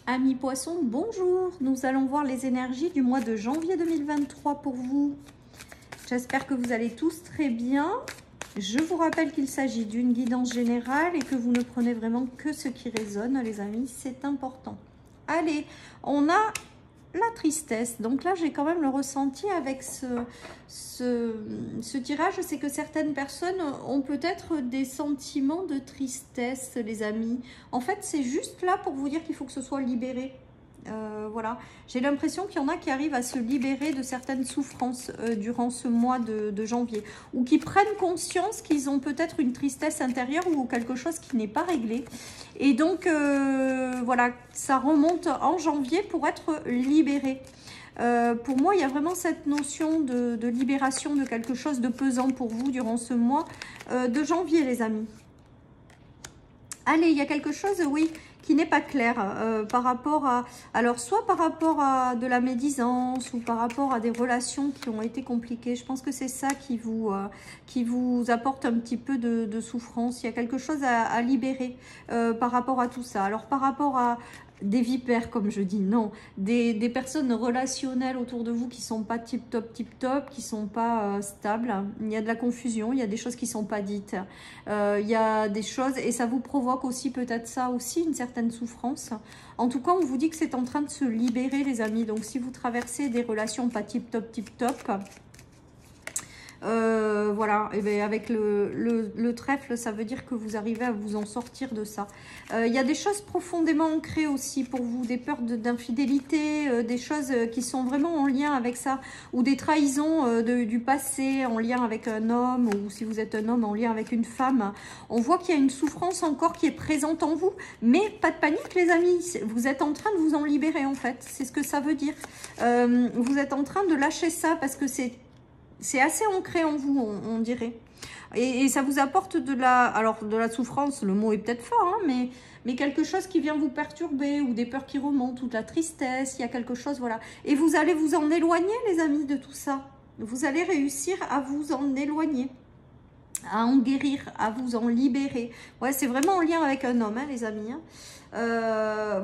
Amis poissons, bonjour. Nous allons voir les énergies du mois de janvier 2023 pour vous. J'espère que vous allez tous très bien. Je vous rappelle qu'il s'agit d'une guidance générale et que vous ne prenez vraiment que ce qui résonne, les amis, c'est important. Allez, on a la tristesse. Donc là, j'ai quand même le ressenti avec ce tirage, c'est que certaines personnes ont peut-être des sentiments de tristesse, les amis. En fait, c'est juste là pour vous dire qu'il faut que ce soit libéré. Voilà, j'ai l'impression qu'il y en a qui arrivent à se libérer de certaines souffrances durant ce mois de janvier, ou qui prennent conscience qu'ils ont peut-être une tristesse intérieure ou quelque chose qui n'est pas réglé. Et donc, voilà, ça remonte en janvier pour être libéré. Pour moi, il y a vraiment cette notion de libération de quelque chose de pesant pour vous durant ce mois de janvier, les amis. Allez, il y a quelque chose, oui, qui n'est pas clair par rapport à... Alors, soit par rapport à de la médisance ou par rapport à des relations qui ont été compliquées. Je pense que c'est ça qui vous apporte un petit peu de souffrance. Il y a quelque chose à libérer par rapport à tout ça. Alors, par rapport à des vipères, comme je dis, non. Des personnes relationnelles autour de vous qui sont pas tip-top, qui sont pas stables. Il y a de la confusion, il y a des choses qui sont pas dites. Il y a des choses, et ça vous provoque aussi peut-être ça aussi, une certaine souffrance. En tout cas, on vous dit que c'est en train de se libérer, les amis. Donc, si vous traversez des relations pas tip-top, voilà, et bien avec le trèfle, ça veut dire que vous arrivez à vous en sortir de ça. Il y a des choses profondément ancrées aussi pour vous, des peurs d'infidélité, des choses qui sont vraiment en lien avec ça, ou des trahisons du passé en lien avec un homme, ou si vous êtes un homme en lien avec une femme. On voit qu'il y a une souffrance encore qui est présente en vous, mais pas de panique, les amis, vous êtes en train de vous en libérer en fait, c'est ce que ça veut dire. Vous êtes en train de lâcher ça parce que c'est assez ancré en vous, on dirait. Et ça vous apporte de la souffrance, le mot est peut-être fort, hein, mais quelque chose qui vient vous perturber, ou des peurs qui remontent, ou de la tristesse, il y a quelque chose, voilà. Et vous allez vous en éloigner, les amis, de tout ça. Vous allez réussir à vous en éloigner, à en guérir, à vous en libérer. Ouais, c'est vraiment en lien avec un homme, hein, les amis, hein.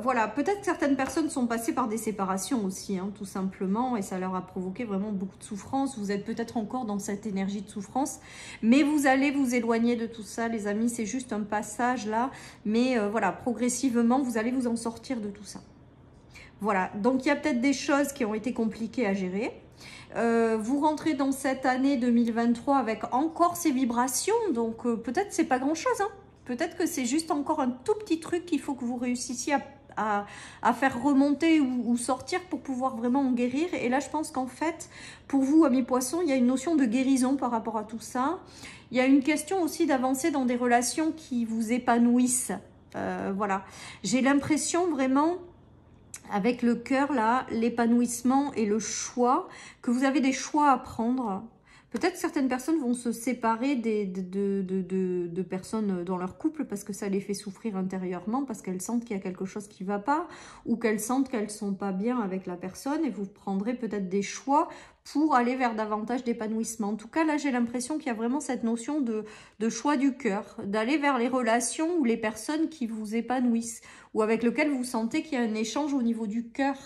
Voilà, peut-être que certaines personnes sont passées par des séparations aussi, hein, tout simplement, et ça leur a provoqué vraiment beaucoup de souffrance. Vous êtes peut-être encore dans cette énergie de souffrance, mais vous allez vous éloigner de tout ça, les amis, c'est juste un passage là, mais voilà, progressivement, vous allez vous en sortir de tout ça. Voilà, donc il y a peut-être des choses qui ont été compliquées à gérer. Vous rentrez dans cette année 2023 avec encore ces vibrations, donc peut-être c'est pas grand-chose, hein. Peut-être que c'est juste encore un tout petit truc qu'il faut que vous réussissiez à faire remonter ou sortir pour pouvoir vraiment en guérir. Et là, je pense qu'en fait, pour vous, amis poissons, il y a une notion de guérison par rapport à tout ça. Il y a une question aussi d'avancer dans des relations qui vous épanouissent. Voilà. J'ai l'impression vraiment, avec le cœur là, l'épanouissement et le choix, que vous avez des choix à prendre. Peut-être certaines personnes vont se séparer de personnes dans leur couple parce que ça les fait souffrir intérieurement, parce qu'elles sentent qu'il y a quelque chose qui ne va pas, ou qu'elles sentent qu'elles ne sont pas bien avec la personne, et vous prendrez peut-être des choix pour aller vers davantage d'épanouissement. En tout cas, là, j'ai l'impression qu'il y a vraiment cette notion de choix du cœur, d'aller vers les relations ou les personnes qui vous épanouissent, ou avec lesquelles vous sentez qu'il y a un échange au niveau du cœur,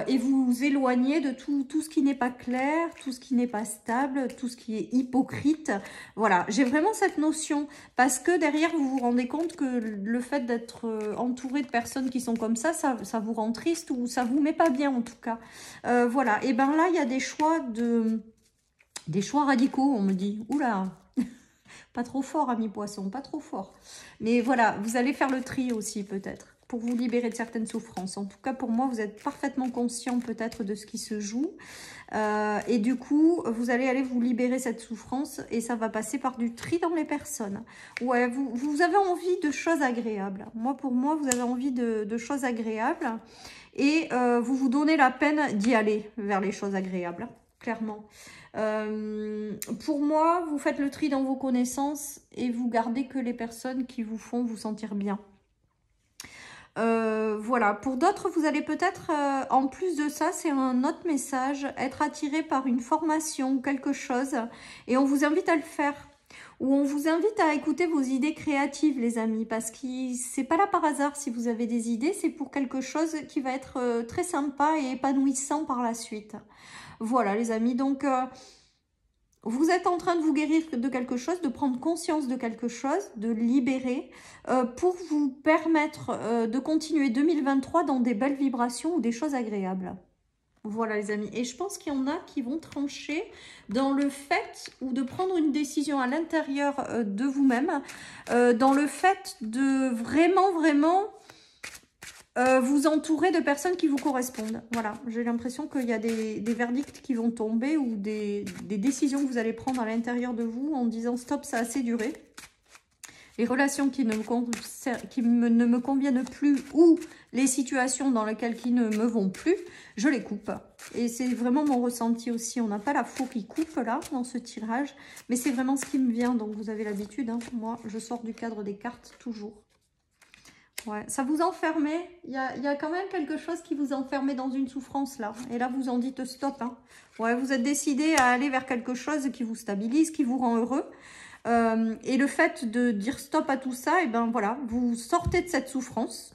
et vous vous éloignez de tout ce qui n'est pas clair, tout ce qui n'est pas stable, tout ce qui est hypocrite. Voilà, j'ai vraiment cette notion, parce que derrière, vous vous rendez compte que le fait d'être entouré de personnes qui sont comme ça vous rend triste, ou ça vous met pas bien en tout cas. Voilà, et ben là, il y a des choix radicaux, on me dit. Oula, pas trop fort, amis poissons, pas trop fort. Mais voilà, vous allez faire le tri aussi peut-être, pour vous libérer de certaines souffrances. En tout cas, pour moi, vous êtes parfaitement conscient peut-être de ce qui se joue. Et du coup, vous allez aller vous libérer cette souffrance, et ça va passer par du tri dans les personnes. Ouais, vous avez envie de choses agréables. Pour moi, vous avez envie de choses agréables, et vous vous donnez la peine d'y aller vers les choses agréables, clairement. Pour moi, vous faites le tri dans vos connaissances, et vous gardez que les personnes qui vous font vous sentir bien. Voilà, pour d'autres, vous allez peut-être, en plus de ça, c'est un autre message, être attiré par une formation ou quelque chose, et on vous invite à le faire. où on vous invite à écouter vos idées créatives, les amis, parce que c'est pas là par hasard si vous avez des idées, c'est pour quelque chose qui va être très sympa et épanouissant par la suite. Voilà, les amis, donc vous êtes en train de vous guérir de quelque chose, de prendre conscience de quelque chose, de libérer, pour vous permettre de continuer 2023 dans des belles vibrations ou des choses agréables. Voilà les amis, et je pense qu'il y en a qui vont trancher dans le fait ou de prendre une décision à l'intérieur de vous-même, dans le fait de vraiment vous entourer de personnes qui vous correspondent. Voilà, j'ai l'impression qu'il y a des verdicts qui vont tomber ou des décisions que vous allez prendre à l'intérieur de vous en disant stop, ça a assez duré. Les relations qui ne me conviennent plus ou les situations dans lesquelles qui ne me vont plus, je les coupe. Et c'est vraiment mon ressenti aussi. On n'a pas la fourre qui coupe là, dans ce tirage. Mais c'est vraiment ce qui me vient. Donc vous avez l'habitude. Hein. Moi, je sors du cadre des cartes toujours. Ouais, ça vous enfermait. Il y a quand même quelque chose qui vous enfermait dans une souffrance là. Et là, vous en dites stop. Hein. Ouais, vous êtes décidé à aller vers quelque chose qui vous stabilise, qui vous rend heureux. Et le fait de dire stop à tout ça, et ben voilà, vous sortez de cette souffrance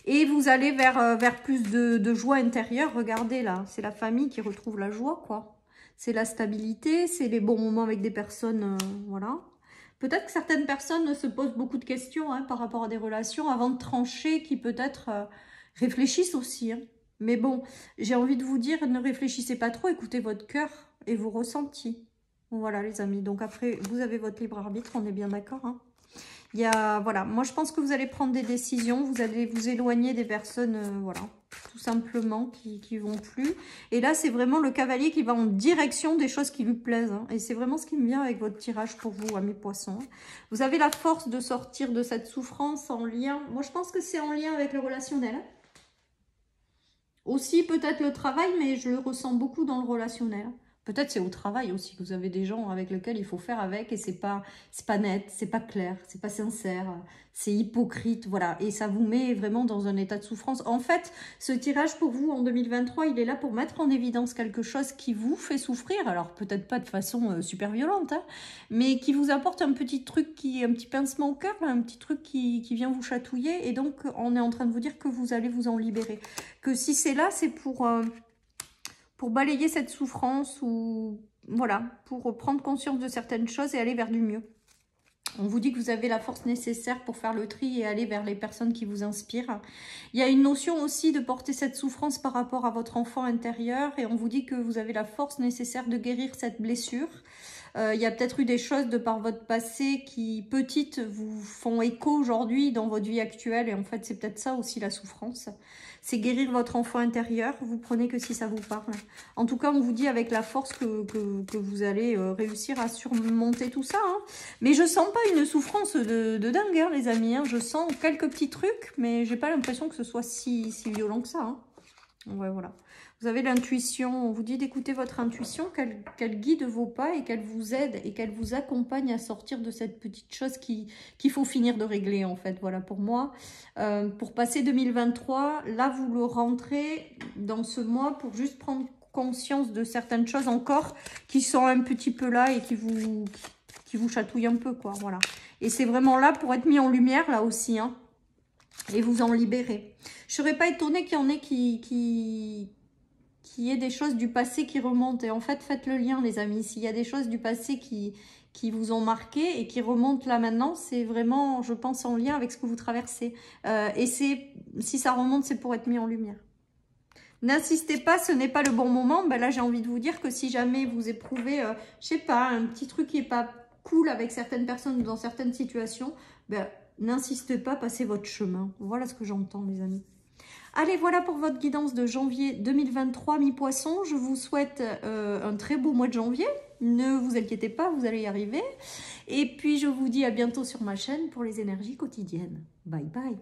et vous allez vers plus de joie intérieure. Regardez là, c'est la famille qui retrouve la joie, quoi. C'est la stabilité, c'est les bons moments avec des personnes, voilà. Peut-être que certaines personnes se posent beaucoup de questions hein, par rapport à des relations avant de trancher, qui peut-être réfléchissent aussi. Hein. Mais bon, j'ai envie de vous dire, ne réfléchissez pas trop, écoutez votre cœur et vos ressentis. Voilà les amis, donc après vous avez votre libre arbitre, on est bien d'accord hein. Voilà, moi je pense que vous allez prendre des décisions, vous allez vous éloigner des personnes, voilà, tout simplement, qui vont plus. Et là c'est vraiment le cavalier qui va en direction des choses qui lui plaisent. Hein. Et c'est vraiment ce qui me vient avec votre tirage pour vous, amis poissons. Vous avez la force de sortir de cette souffrance en lien, moi je pense que c'est en lien avec le relationnel. Aussi peut-être le travail, mais je le ressens beaucoup dans le relationnel. Peut-être c'est au travail aussi que vous avez des gens avec lesquels il faut faire avec et c'est pas net, c'est pas clair, c'est pas sincère, c'est hypocrite, voilà. Et ça vous met vraiment dans un état de souffrance. En fait, ce tirage pour vous en 2023, il est là pour mettre en évidence quelque chose qui vous fait souffrir. Alors peut-être pas de façon super violente, hein, mais qui vous apporte un petit truc, un petit pincement au cœur, un petit truc qui vient vous chatouiller. Et donc on est en train de vous dire que vous allez vous en libérer. Que si c'est là, c'est pour balayer cette souffrance ou voilà, pour prendre conscience de certaines choses et aller vers du mieux. On vous dit que vous avez la force nécessaire pour faire le tri et aller vers les personnes qui vous inspirent. Il y a une notion aussi de porter cette souffrance par rapport à votre enfant intérieur et on vous dit que vous avez la force nécessaire de guérir cette blessure. Il y a peut-être eu des choses de par votre passé qui, petites, vous font écho aujourd'hui dans votre vie actuelle. Et en fait, c'est peut-être ça aussi la souffrance. C'est guérir votre enfant intérieur. Vous prenez que si ça vous parle. En tout cas, on vous dit avec la force que vous allez réussir à surmonter tout ça. Hein. Mais je sens pas une souffrance de dingue, hein, les amis. Hein. Je sens quelques petits trucs, mais j'ai pas l'impression que ce soit si violent que ça. Hein. Ouais, voilà. Vous avez l'intuition, on vous dit d'écouter votre intuition, qu'elle guide vos pas et qu'elle vous aide et qu'elle vous accompagne à sortir de cette petite chose qu'il faut finir de régler en fait. Voilà pour moi. Pour passer 2023, là vous le rentrez dans ce mois pour juste prendre conscience de certaines choses encore qui sont un petit peu là et qui vous chatouillent un peu quoi. Voilà. Et c'est vraiment là pour être mis en lumière là aussi hein. Et vous en libérer. Je serais pas étonnée qu'il y en ait qui ait des choses du passé qui remontent. Et en fait, faites le lien, les amis. S'il y a des choses du passé qui vous ont marqué et qui remontent là maintenant, c'est vraiment, je pense, en lien avec ce que vous traversez. Et si ça remonte, c'est pour être mis en lumière. N'insistez pas, ce n'est pas le bon moment. Ben là, j'ai envie de vous dire que si jamais vous éprouvez, je sais pas, un petit truc qui est pas cool avec certaines personnes ou dans certaines situations, ben n'insistez pas, passez votre chemin. Voilà ce que j'entends, les amis. Allez, voilà pour votre guidance de janvier 2023, mi-poisson. Je vous souhaite un très beau mois de janvier. Ne vous inquiétez pas, vous allez y arriver. Et puis, je vous dis à bientôt sur ma chaîne pour les énergies quotidiennes. Bye bye.